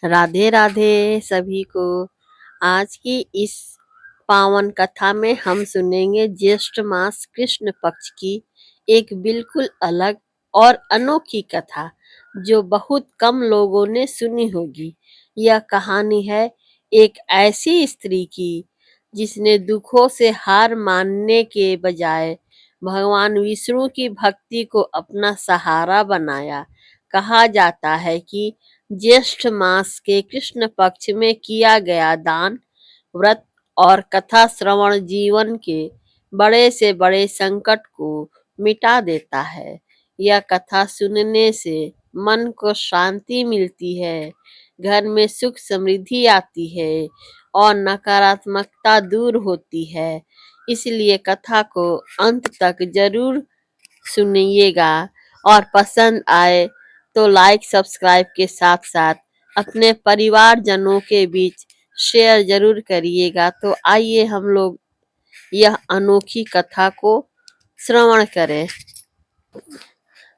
राधे राधे सभी को। आज की इस पावन कथा में हम सुनेंगे ज्येष्ठ मास कृष्ण पक्ष की एक बिल्कुल अलग और अनोखी कथा जो बहुत कम लोगों ने सुनी होगी। यह कहानी है एक ऐसी स्त्री की जिसने दुखों से हार मानने के बजाय भगवान विष्णु की भक्ति को अपना सहारा बनाया। कहा जाता है कि ज्येष्ठ मास के कृष्ण पक्ष में किया गया दान, व्रत और कथा श्रवण जीवन के बड़े से बड़े संकट को मिटा देता है। यह कथा सुनने से मन को शांति मिलती है, घर में सुख समृद्धि आती है और नकारात्मकता दूर होती है। इसलिए कथा को अंत तक जरूर सुनिएगा और पसंद आए तो लाइक सब्सक्राइब के साथ साथ अपने परिवारजनों के बीच शेयर जरूर करिएगा। तो आइए हम लोग यह अनोखी कथा को श्रवण करें।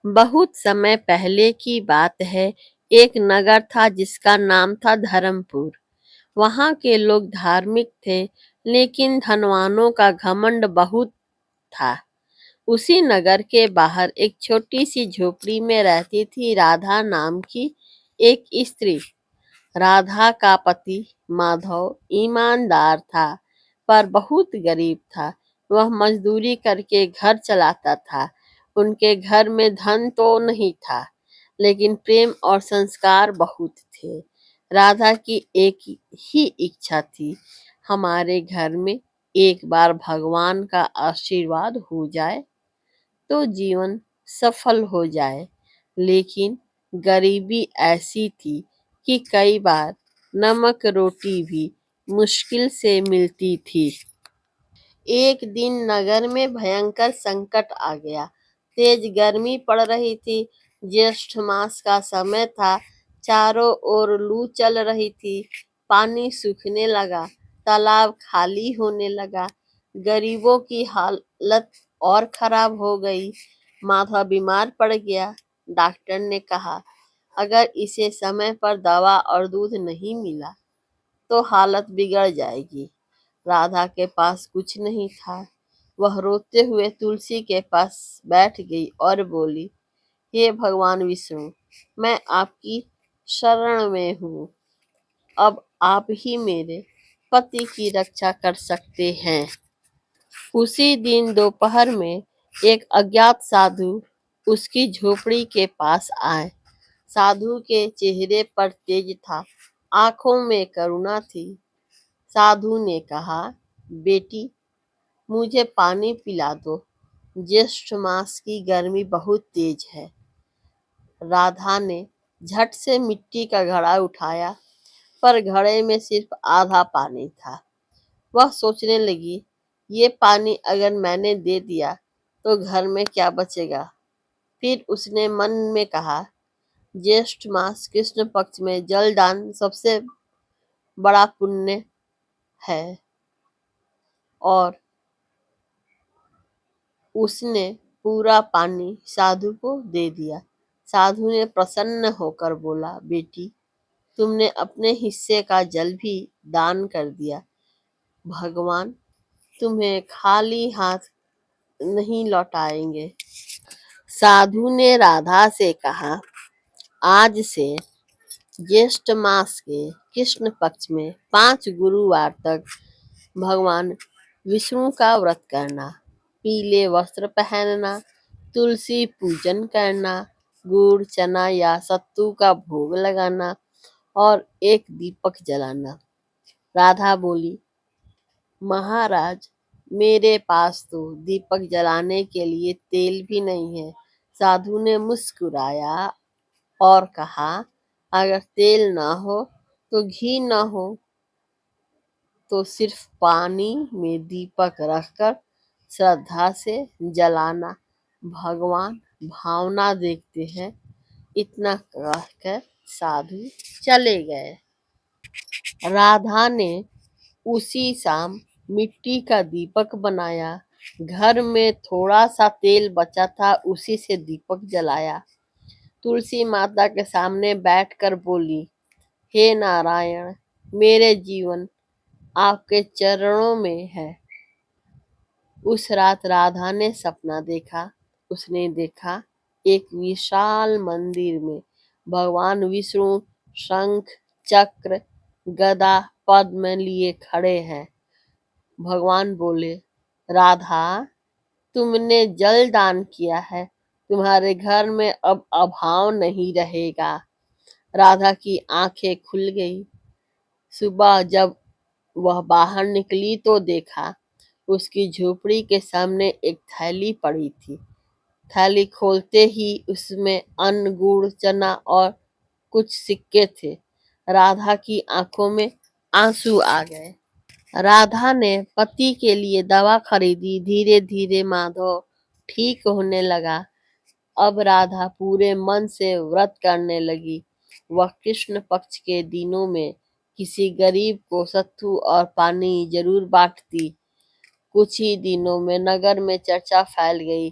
बहुत समय पहले की बात है। एक नगर था जिसका नाम था धर्मपुर। वहाँ के लोग धार्मिक थे, लेकिन धनवानों का घमंड बहुत था। उसी नगर के बाहर एक छोटी सी झोपड़ी में रहती थी राधा नाम की एक स्त्री। राधा का पति माधव ईमानदार था, पर बहुत गरीब था। वह मजदूरी करके घर चलाता था। उनके घर में धन तो नहीं था, लेकिन प्रेम और संस्कार बहुत थे। राधा की एक ही इच्छा थी, हमारे घर में एक बार भगवान का आशीर्वाद हो जाए तो जीवन सफल हो जाए। लेकिन गरीबी ऐसी थी कि कई बार नमक रोटी भी मुश्किल से मिलती थी। एक दिन नगर में भयंकर संकट आ गया। तेज गर्मी पड़ रही थी। ज्येष्ठ मास का समय था। चारों ओर लू चल रही थी। पानी सूखने लगा, तालाब खाली होने लगा। गरीबों की हालत और खराब हो गई। माधव बीमार पड़ गया। डॉक्टर ने कहा, अगर इसे समय पर दवा और दूध नहीं मिला तो हालत बिगड़ जाएगी। राधा के पास कुछ नहीं था। वह रोते हुए तुलसी के पास बैठ गई और बोली, हे भगवान विष्णु, मैं आपकी शरण में हूँ। अब आप ही मेरे पति की रक्षा कर सकते हैं। उसी दिन दोपहर में एक अज्ञात साधु उसकी झोपड़ी के पास आए। साधु के चेहरे पर तेज था, आंखों में करुणा थी। साधु ने कहा, बेटी, मुझे पानी पिला दो। ज्येष्ठ मास की गर्मी बहुत तेज है। राधा ने झट से मिट्टी का घड़ा उठाया, पर घड़े में सिर्फ आधा पानी था। वह सोचने लगी, ये पानी अगर मैंने दे दिया तो घर में क्या बचेगा। फिर उसने मन में कहा, ज्येष्ठ मास कृष्ण पक्ष में जल दान सबसे बड़ा पुण्य है। और उसने पूरा पानी साधु को दे दिया। साधु ने प्रसन्न होकर बोला, बेटी, तुमने अपने हिस्से का जल भी दान कर दिया। भगवान तुम्हें खाली हाथ नहीं लौटाएंगे। साधु ने राधा से कहा, आज से ज्येष्ठ मास के कृष्ण पक्ष में 5 गुरुवार तक भगवान विष्णु का व्रत करना, पीले वस्त्र पहनना, तुलसी पूजन करना, गुड़ चना या सत्तू का भोग लगाना और एक दीपक जलाना। राधा बोली, महाराज, मेरे पास तो दीपक जलाने के लिए तेल भी नहीं है। साधु ने मुस्कुराया और कहा, अगर तेल ना हो तो घी ना हो तो सिर्फ पानी में दीपक रखकर श्रद्धा से जलाना, भगवान भावना देखते हैं। इतना कहकर साधु चले गए। राधा ने उसी शाम मिट्टी का दीपक बनाया। घर में थोड़ा सा तेल बचा था, उसी से दीपक जलाया। तुलसी माता के सामने बैठकर बोली, हे नारायण, मेरे जीवन आपके चरणों में है। उस रात राधा ने सपना देखा। उसने देखा एक विशाल मंदिर में भगवान विष्णु शंख, चक्र, गदा, पद्म लिए खड़े हैं। भगवान बोले, राधा, तुमने जल दान किया है, तुम्हारे घर में अब अभाव नहीं रहेगा। राधा की आंखें खुल गई। सुबह जब वह बाहर निकली तो देखा उसकी झोपड़ी के सामने एक थैली पड़ी थी। थैली खोलते ही उसमें अन्न, गुड़, चना और कुछ सिक्के थे। राधा की आंखों में आंसू आ गए। राधा ने पति के लिए दवा खरीदी। धीरे धीरे माधव ठीक होने लगा। अब राधा पूरे मन से व्रत करने लगी। वह कृष्ण पक्ष के दिनों में किसी गरीब को सत्तू और पानी जरूर बांटती। कुछ ही दिनों में नगर में चर्चा फैल गई,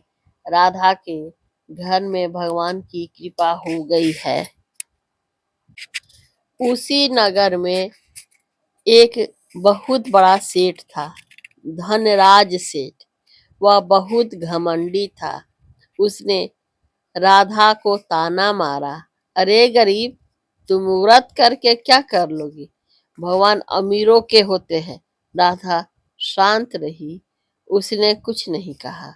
राधा के घर में भगवान की कृपा हो गई है। उसी नगर में एक बहुत बड़ा सेठ था, धनराज सेठ। वह बहुत घमंडी था। उसने राधा को ताना मारा, अरे गरीब, तुम व्रत करके क्या कर लोगी? भगवान अमीरों के होते हैं। राधा शांत रही। उसने कुछ नहीं कहा।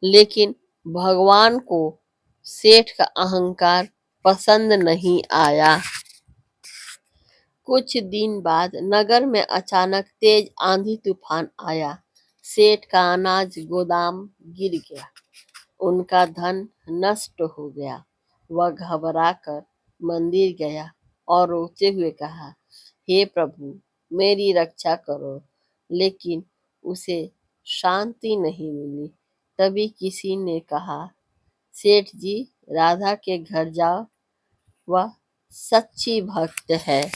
लेकिन भगवान को सेठ का अहंकार पसंद नहीं आया। कुछ दिन बाद नगर में अचानक तेज आंधी तूफान आया। सेठ का अनाज गोदाम गिर गया। उनका धन नष्ट हो गया। वह घबराकर मंदिर गया और रोते हुए कहा, हे प्रभु, मेरी रक्षा करो। लेकिन उसे शांति नहीं मिली। तभी किसी ने कहा, सेठ जी, राधा के घर जाओ, वह सच्ची भक्त है।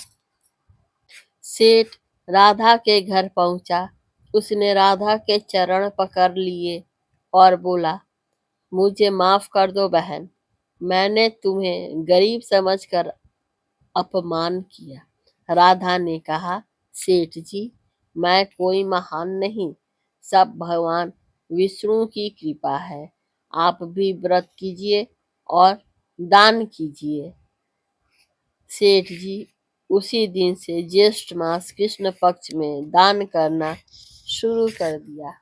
सेठ राधा के घर पहुंचा। उसने राधा के चरण पकड़ लिए और बोला, मुझे माफ कर दो बहन, मैंने तुम्हें गरीब समझकर अपमान किया। राधा ने कहा, सेठ जी, मैं कोई महान नहीं, सब भगवान विष्णु की कृपा है। आप भी व्रत कीजिए और दान कीजिए। सेठ जी उसी दिन से ज्येष्ठ मास कृष्ण पक्ष में दान करना शुरू कर दिया।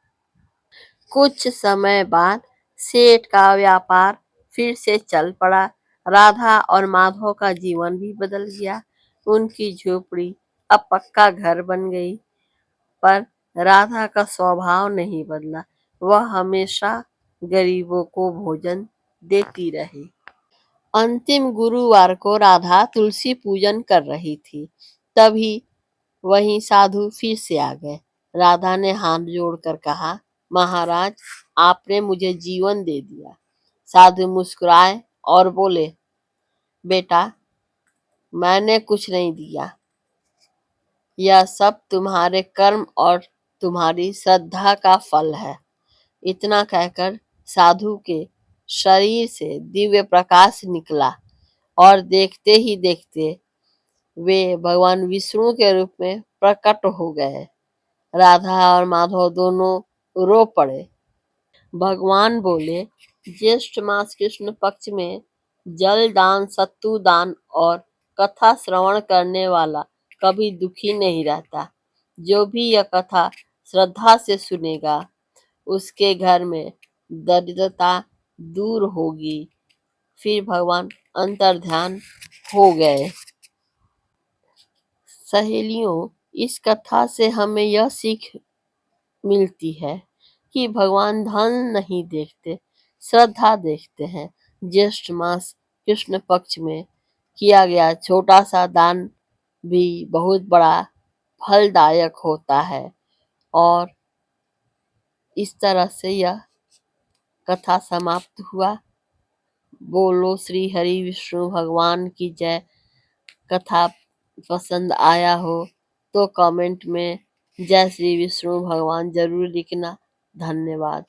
कुछ समय बाद सेठ का व्यापार फिर से चल पड़ा। राधा और माधव का जीवन भी बदल गया। उनकी झोपड़ी अब पक्का घर बन गई। पर राधा का स्वभाव नहीं बदला। वह हमेशा गरीबों को भोजन देती रही। अंतिम गुरुवार को राधा तुलसी पूजन कर रही थी। तभी वहीं साधु फिर से आ गए। राधा ने हाथ जोड़कर कहा, महाराज, आपने मुझे जीवन दे दिया। साधु मुस्कुराए और बोले, बेटा, मैंने कुछ नहीं दिया, यह सब तुम्हारे कर्म और तुम्हारी श्रद्धा का फल है। इतना कहकर साधु के शरीर से दिव्य प्रकाश निकला और देखते ही देखते वे भगवान विष्णु के रूप में प्रकट हो गए। राधा और माधव दोनों रो पड़े। भगवान बोले, ज्येष्ठ मास कृष्ण पक्ष में जल दान, सत्तू दान और कथा श्रवण करने वाला कभी दुखी नहीं रहता। जो भी यह कथा श्रद्धा से सुनेगा, उसके घर में दरिद्रता दूर होगी। फिर भगवान अंतर्ध्यान हो गए। सहेलियों, इस कथा से हमें यह सीख मिलती है कि भगवान धन नहीं देखते, श्रद्धा देखते हैं। ज्येष्ठ मास कृष्ण पक्ष में किया गया छोटा सा दान भी बहुत बड़ा फलदायक होता है। और इस तरह से यह कथा समाप्त हुआ। बोलो श्री हरि विष्णु भगवान की जय। कथा पसंद आया हो तो कमेंट में जय श्री विष्णु भगवान जरूर लिखना। धन्यवाद।